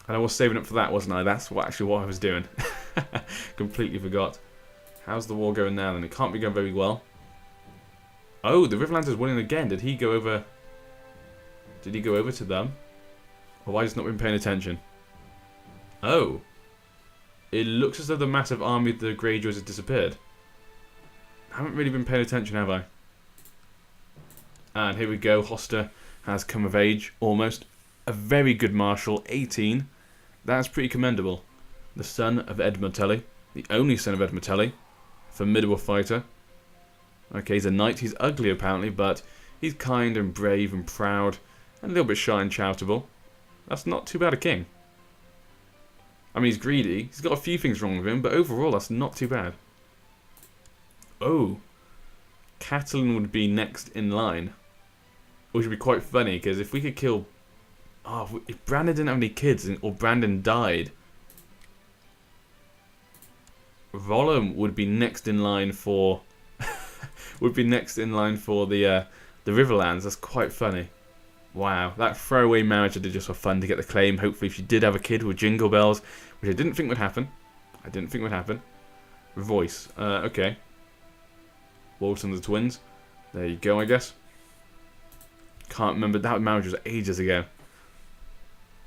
And I was saving up for that, wasn't I? That's actually what I was doing. Completely forgot. How's the war going now then? It can't be going very well. Oh, the Riverlands is winning again. Did he go over... Did he go over to them? Or have I just not been paying attention? Oh. It looks as though the massive army of the Greyjoys has disappeared. I haven't really been paying attention, have I? And here we go. Hoster has come of age, almost. A very good marshal, 18. That's pretty commendable. The son of Ed Martelli. The only son of Ed Martelli. Formidable fighter. Okay, he's a knight. He's ugly, apparently, but he's kind and brave and proud. And a little bit shy and charitable. That's not too bad a king. I mean, he's greedy. He's got a few things wrong with him, but overall, that's not too bad. Oh. Catelyn would be next in line. Which would be quite funny, because if we could kill... Oh, if Brandon didn't have any kids, or Brandon died... Rollum would be next in line for... would be next in line for the Riverlands. That's quite funny. Wow, that throwaway marriage I did just for fun to get the claim. Hopefully, if she did have a kid with Jingle Bells, which I didn't think would happen. I didn't think would happen. Voice. Okay. Walton the twins. There you go, I guess. Can't remember. That marriage was ages ago.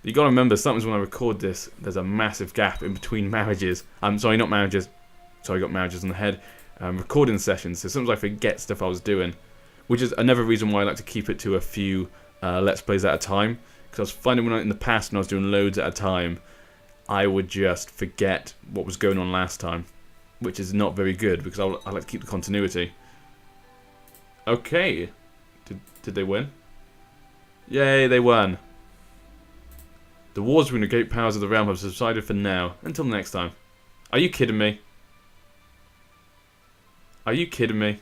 You got to remember, sometimes when I record this, there's a massive gap in between marriages. I'm sorry, not marriages. Sorry, I got marriages in the head. Recording sessions. So sometimes I forget stuff I was doing, which is another reason why I like to keep it to a few Let's Plays at a time. Because I was finding when in the past when I was doing loads at a time, I would just forget what was going on last time, which is not very good because I like to keep the continuity. Okay, did they win? Yay, they won. The wars between the great powers of the realm have subsided for now. Until next time. Are you kidding me? Are you kidding me?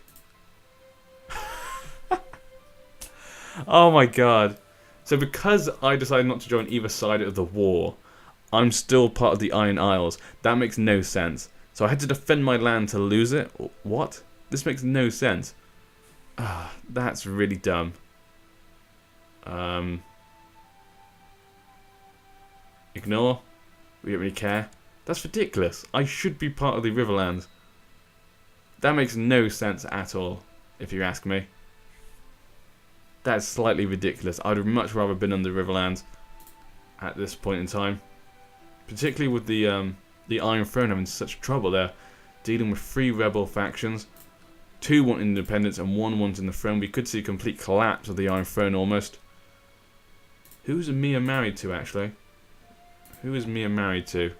Oh my god. So because I decided not to join either side of the war, I'm still part of the Iron Isles. That makes no sense. So I had to defend my land to lose it? What? This makes no sense. Ah, that's really dumb. Ignore. We don't really care. That's ridiculous. I should be part of the Riverlands. That makes no sense at all, if you ask me. That's slightly ridiculous. I'd have much rather been on the Riverlands at this point in time. Particularly with the Iron Throne having such trouble there. Dealing with 3 rebel factions. 2 want independence and 1 wanting the throne. We could see a complete collapse of the Iron Throne almost. Who's Mia married to, actually? Who is Mia married to?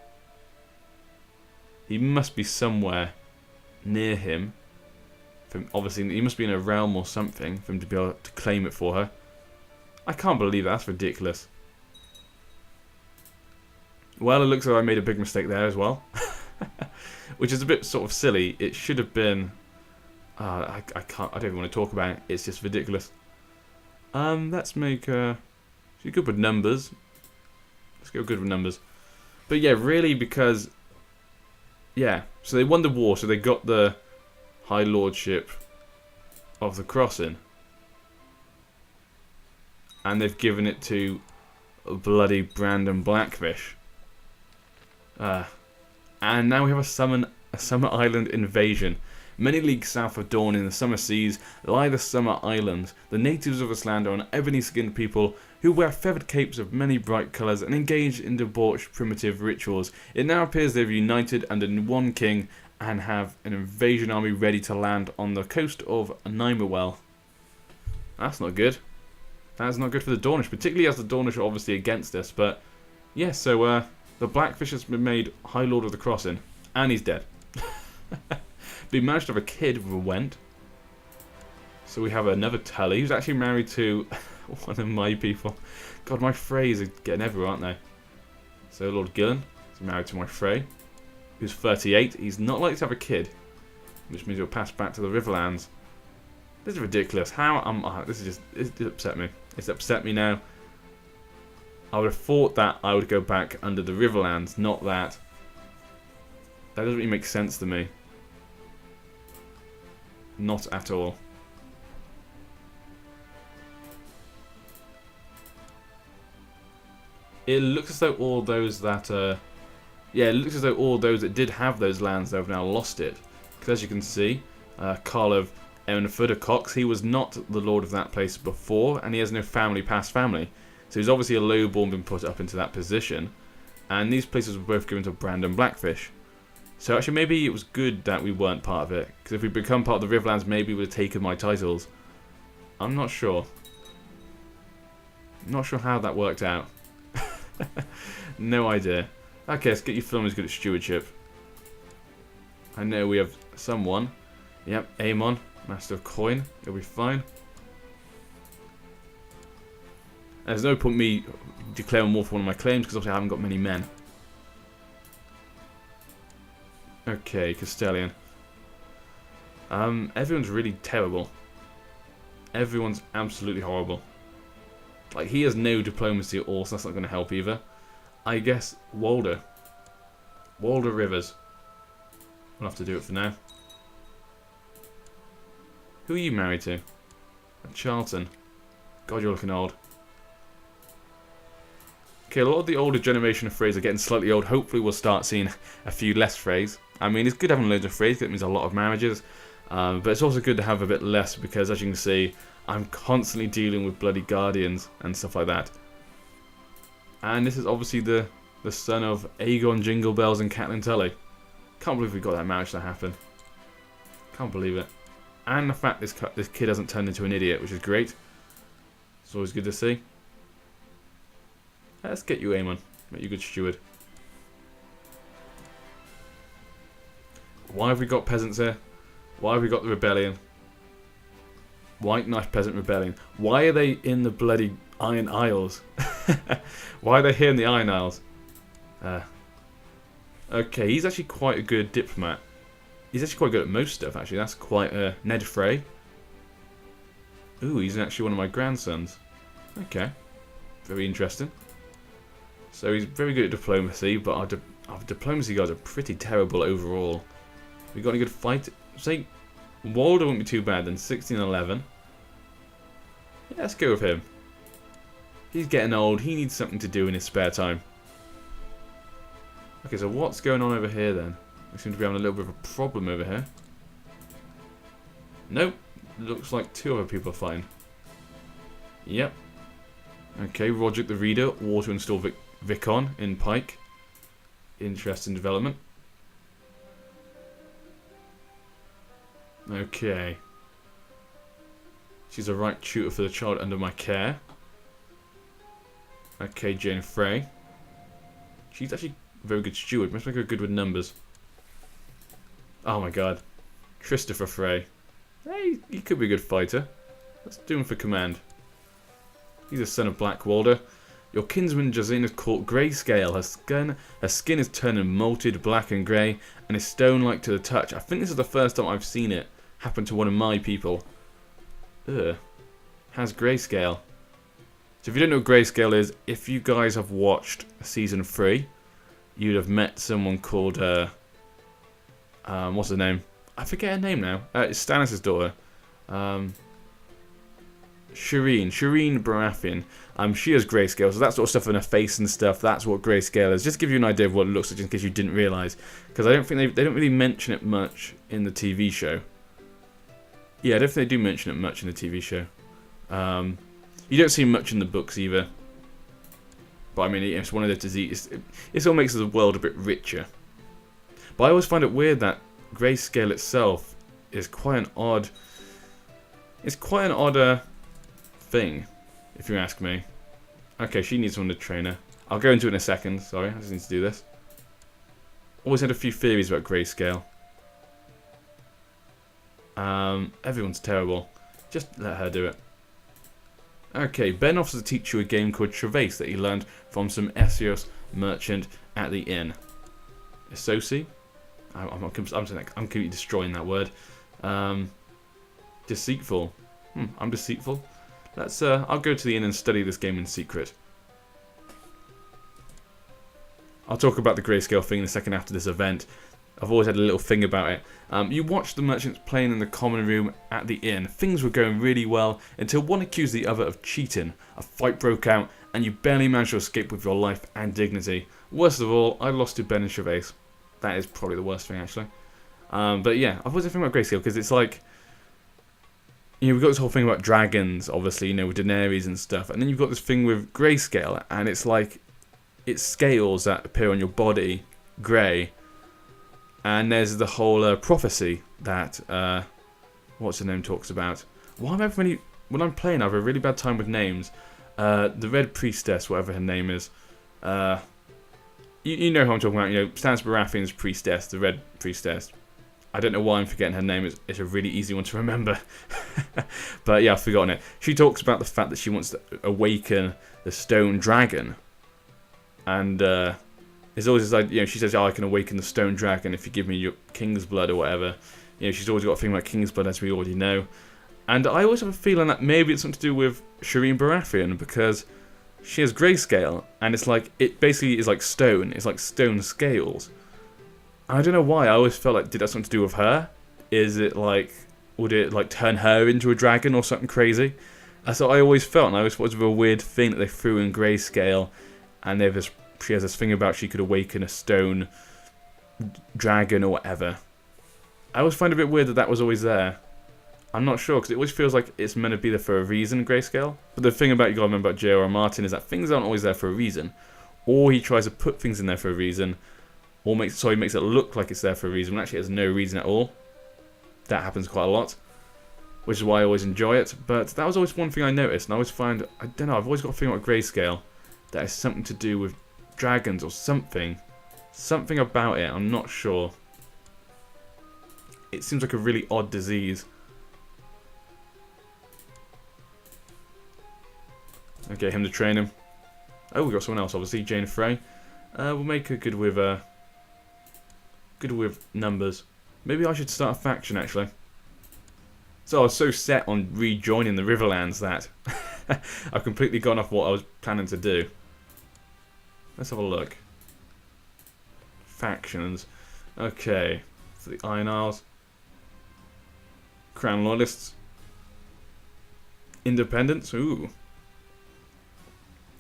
He must be somewhere near him. Obviously, he must be in a realm or something for him to be able to claim it for her. I can't believe that. That's ridiculous. Well, it looks like I made a big mistake there as well. Which is a bit sort of silly. It should have been... I can't. I don't even want to talk about it. It's just ridiculous. Let's make... She's good with numbers. Let's go good with numbers. But yeah, really because... Yeah, so they won the war, so they got the High Lordship of the Crossing. And they've given it to bloody Brandon Blackfish. And now we have a Summer Island invasion. Many leagues south of Dawn in the Summer Seas lie the Summer Islands. The natives of this land are an ebony-skinned people who wear feathered capes of many bright colours and engage in debauched primitive rituals. It now appears they've united under one king and have an invasion army ready to land on the coast of Nimewell. That's not good. That's not good for the Dornish, particularly as the Dornish are obviously against us. But yeah, so the Blackfish has been made High Lord of the Crossing, and he's dead. But he managed to have a kid with a Went. So we have another Tully who's actually married to one of my people. God, my Freys are getting everywhere, aren't they? So Lord Gillen is married to my Frey, who's 38. He's not likely to have a kid, which means he'll pass back to the Riverlands. This is ridiculous. How this is just it upset me. It's upset me now. I would have thought that I would go back under the Riverlands, not that. That doesn't really make sense to me. Not at all. It looks as though all those that, yeah, it looks as though all those that did have those lands have now lost it. Because as you can see, Carl of Eanford Cox, he was not the lord of that place before, and he has no family past family. So he's obviously a lowborn been put up into that position. And these places were both given to Brandon Blackfish. So actually maybe it was good that we weren't part of it. Because if we'd become part of the Riverlands, maybe we would have taken my titles. I'm not sure. Not sure how that worked out. No idea. Okay, let's get you filmed as good at stewardship. I know we have someone. Yep, Amon, Master of Coin. It'll be fine. There's no point me declaring war for one of my claims because obviously I haven't got many men. Okay, Castellian. Everyone's really terrible. Everyone's absolutely horrible. Like, he has no diplomacy at all, so that's not going to help either. I guess Walder. Walder Rivers. We'll have to do it for now. Who are you married to? Charlton. God, you're looking old. Okay, a lot of the older generation of Freys are getting slightly old. Hopefully we'll start seeing a few less Freys. I mean, it's good having loads of Freys because it means a lot of marriages. But it's also good to have a bit less because, as you can see, I'm constantly dealing with bloody guardians and stuff like that. And this is obviously the son of Aegon Jingle Bells and Catelyn Tully. Can't believe we got that marriage to happen. Can't believe it. And the fact this kid hasn't turned into an idiot, which is great. It's always good to see. Let's get you, Aemon. Make you a good steward. Why have we got peasants here? Why have we got the rebellion? White Knight Peasant Rebellion. Why are they in the bloody Iron Isles? Why are they here in the Iron Isles? Okay, he's actually quite a good diplomat. He's actually quite good at most stuff, actually. That's quite Ned Frey. Ooh, he's actually one of my grandsons. Okay. Very interesting. So he's very good at diplomacy, but our diplomacy guys are pretty terrible overall. We got any good fight? Say, Walder won't be too bad then. 1611. Yeah, let's go with him. He's getting old. He needs something to do in his spare time. Okay, so what's going on over here then? We seem to be having a little bit of a problem over here. Nope. Looks like two other people are fighting. Yep. Okay, Roderick the Reader, auto install Vicon in Pike. Interesting development. Okay. She's a right tutor for the child under my care. Okay, Jane Frey. She's actually a very good steward. Must make her good with numbers. Oh my god. Christopher Frey. Hey, he could be a good fighter. Let's do him for command. He's a son of Black Walder. Your kinsman Josina's caught grayscale. Her skin is turning molted black and grey, and is stone-like to the touch. I think this is the first time I've seen it happen to one of my people. Ugh. Has grayscale. So if you don't know what grayscale is, if you guys have watched season 3, you'd have met someone called what's her name? I forget her name now. It's Stannis' daughter. Shireen Baratheon. She has grayscale, so that sort of stuff in her face and stuff. That's what grayscale is. Just give you an idea of what it looks like, just in case you didn't realise. Because I don't think they don't really mention it much in the TV show. Yeah, I don't think they do mention it much in the TV show. You don't see much in the books either. But I mean, it's one of the diseases. It all makes the world a bit richer. But I always find it weird that grayscale itself is quite an odd. It's quite an odd thing, if you ask me. Okay, she needs someone to train her. I'll go into it in a second. Sorry, I just need to do this. Always had a few theories about grayscale. Everyone's terrible. Just let her do it. Okay, Ben offers to teach you a game called Traverse that he learned from some Essos merchant at the inn. Essosi? I'm completely destroying that word. Deceitful. I'm deceitful. Let's. I'll go to the inn and study this game in secret. I'll talk about the grayscale thing in a second after this event. I've always had a little thing about it. You watched the merchants playing in the common room at the inn. Things were going really well until one accused the other of cheating. A fight broke out and you barely managed to escape with your life and dignity. Worst of all, I lost to Ben and Gervais. That is probably the worst thing, actually. But yeah, I've always been thinking about Grayscale, because it's like, you know, we've got this whole thing about dragons, obviously, you know, with Daenerys and stuff, and then you've got this thing with Grayscale, and it's like, it's scales that appear on your body, grey, and there's the whole prophecy that, what's her name talks about. Why am I when I'm playing, I have a really bad time with names. The Red Priestess, whatever her name is, you know who I'm talking about, you know, Stannis Baratheon's priestess, the Red Priestess. I don't know why I'm forgetting her name, it's a really easy one to remember. But yeah, I've forgotten it. She talks about the fact that she wants to awaken the stone dragon. And there's always this idea, you know, she says, oh, I can awaken the stone dragon if you give me your king's blood or whatever. You know, she's always got a thing about king's blood, as we already know. And I always have a feeling that maybe it's something to do with Shireen Baratheon, because she has grayscale, and it's like, it basically is like stone. It's like stone scales. I don't know why. I always felt like, did that something to do with her? Is it like, would it like turn her into a dragon or something crazy? That's what I always felt, and I always thought it was a weird thing that they threw in grayscale, and she has this thing about she could awaken a stone dragon or whatever. I always find it a bit weird that that was always there. I'm not sure, because it always feels like it's meant to be there for a reason, grayscale. But the thing about, you gotta remember about J.R.R. Martin, is that things aren't always there for a reason. Or he tries to put things in there for a reason, or he makes it look like it's there for a reason, when actually it has no reason at all. That happens quite a lot, which is why I always enjoy it. But that was always one thing I noticed, and I always find, I don't know, I've always got a thing about grayscale that has something to do with dragons or something. Something about it, I'm not sure. It seems like a really odd disease. Okay, him to train him. Oh, we got someone else, obviously, Jane Frey. We'll make her good with numbers. Maybe I should start a faction, actually. So I was so set on rejoining the Riverlands that I've completely gone off what I was planning to do. Let's have a look. Factions. Okay, so the Iron Isles. Crown Loyalists. Independents. Ooh.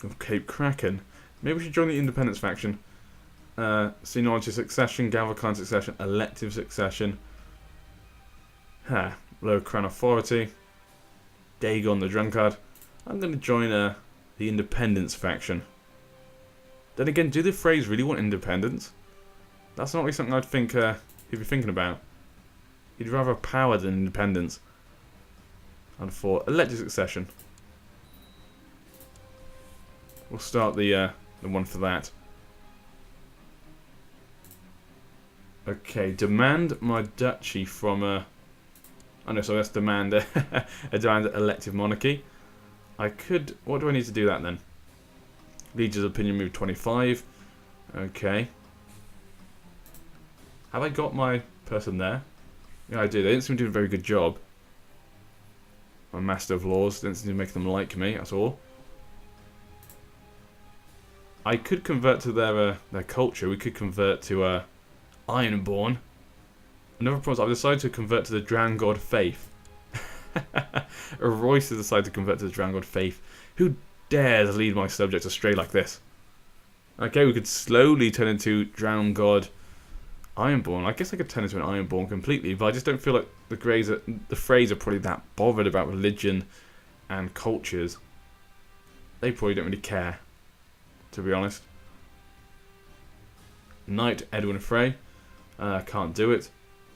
Of Cape Kraken. Maybe we should join the Independence faction. Seniority Succession, Galvacline Succession, Elective Succession. Low Crown Authority. Dagon the Drunkard. I'm going to join the Independence faction. Then again, do the Freys really want independence? That's not really something I'd think he'd be thinking about. He'd rather have power than independence. And for Elective Succession. We'll start the one for that. Okay, demand my duchy from oh no, so that's demand a demand elective monarchy. I could. What do I need to do that then? Leader's opinion move 25. Okay. Have I got my person there? Yeah, I do. They didn't seem to do a very good job. My Master of Laws didn't seem to make them like me at all. I could convert to their culture. We could convert to Ironborn. Another problem is I've decided to convert to the Drown God faith. Royce has decided to convert to the Drown God faith. Who dares lead my subjects astray like this? Okay, we could slowly turn into Drown God Ironborn. I guess I could turn into an Ironborn completely, but I just don't feel like the Freys are probably that bothered about religion and cultures. They probably don't really care, to be honest. Knight Edwin Frey. Can't do it.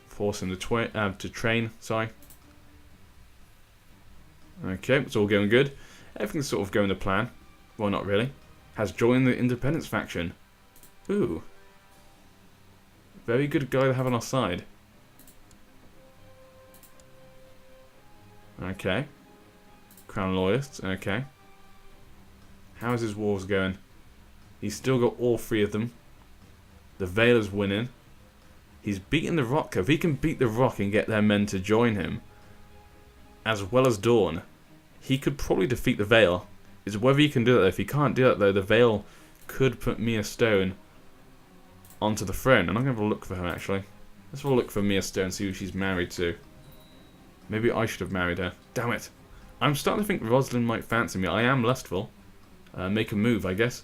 Force him to train. Sorry. Okay, it's all going good. Everything's sort of going to plan. Well, not really. Has joined the Independence faction. Ooh. Very good guy to have on our side. Okay. Crown Loyalists. Okay. How's his wars going? He's still got all three of them. The Vale's winning. He's beating the Rock. If he can beat the Rock and get their men to join him, as well as Dawn, he could probably defeat the Vale. It's whether he can do that. If he can't do that, though, the Vale could put Mia Stone onto the throne. And I'm going to have a look for her, actually. Let's have a look for Mia Stone, see who she's married to. Maybe I should have married her. Damn it. I'm starting to think Rosalind might fancy me. I am lustful. Make a move, I guess.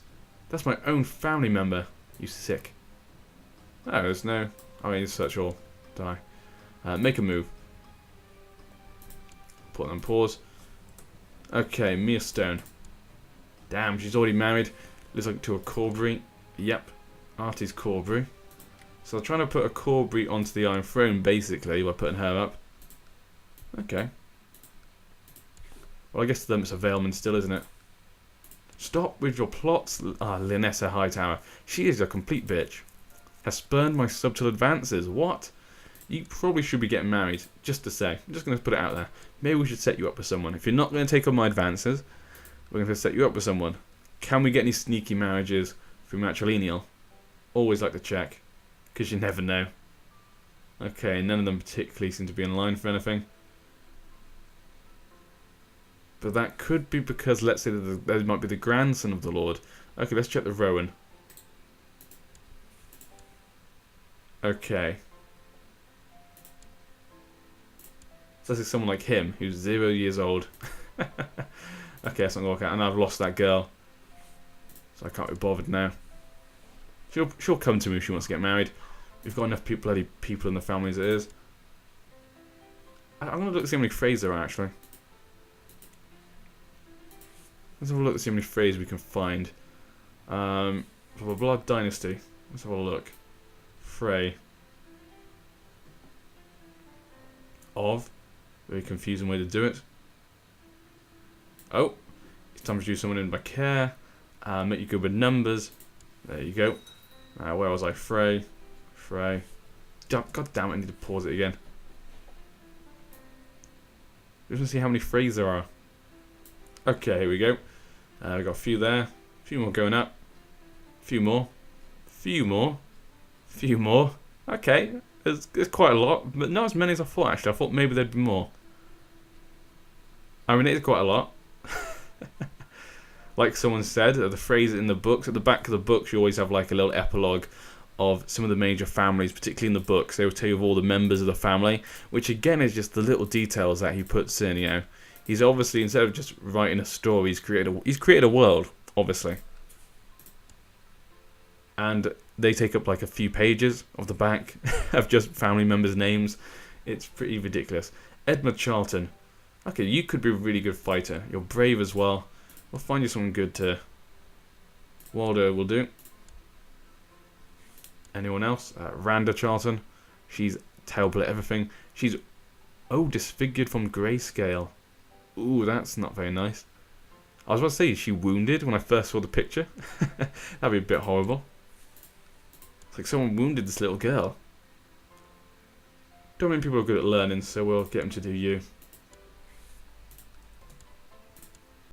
That's my own family member. You sick. Oh, there's no... I mean, search all. Die. Make a move. Put on pause. Okay, Mia Stone. Damn, she's already married. Looks like to a Corbury. Yep. Artie's Corbury. So I'm trying to put a Corbury onto the Iron Throne, basically, by putting her up. Okay. Well, I guess to them it's a Valeman still, isn't it? Stop with your plots. Lynessa Hightower. She is a complete bitch. Has spurned my subtle advances. What? You probably should be getting married. Just to say. I'm just going to put it out there. Maybe we should set you up with someone. If you're not going to take on my advances, we're going to set you up with someone. Can we get any sneaky marriages through matrilineal? Always like to check. Because you never know. Okay, none of them particularly seem to be in line for anything. But that could be because, let's say, that might be the grandson of the Lord. Okay, let's check the Rowan. Okay. So this is someone like him, who's 0 years old. Okay, that's not going to work out. And I've lost that girl. So I can't be bothered now. She'll come to me if she wants to get married. We've got enough bloody people in the family as it is. I'm going to look to see how many Freys there are, actually. Let's have a look to see how many Freys we can find. For the Blood Dynasty. Let's have a look. Frey. Of. Very confusing way to do it. Oh. It's time to do someone in by care. Make you good with numbers. There you go. Where was I? Frey. Frey. God damn it, I need to pause it again. Just want to see how many Freys there are. Okay, here we go. We've got a few there. A few more going up. A few more. Few more. Few more. Okay. There's quite a lot, but not as many as I thought, actually. I thought maybe there'd be more. I mean, it is quite a lot. Like someone said, the phrase in the books, at the back of the books, you always have like a little epilogue of some of the major families, particularly in the books. They will tell you of all the members of the family, which again is just the little details that he puts in, you know. He's obviously, instead of just writing a story, he's created a world, obviously. And they take up like a few pages of the back of just family members' names. It's pretty ridiculous. Edmund Charlton. Okay, you could be a really good fighter. You're brave as well. We'll find you someone good to... Waldo will do. Anyone else? Randa Charlton. She's terrible at everything. She's... Oh, disfigured from grayscale. Ooh, that's not very nice. I was about to say, is she wounded when I first saw the picture? That'd be a bit horrible. It's like someone wounded this little girl. Don't mean people are good at learning, so we'll get them to do you.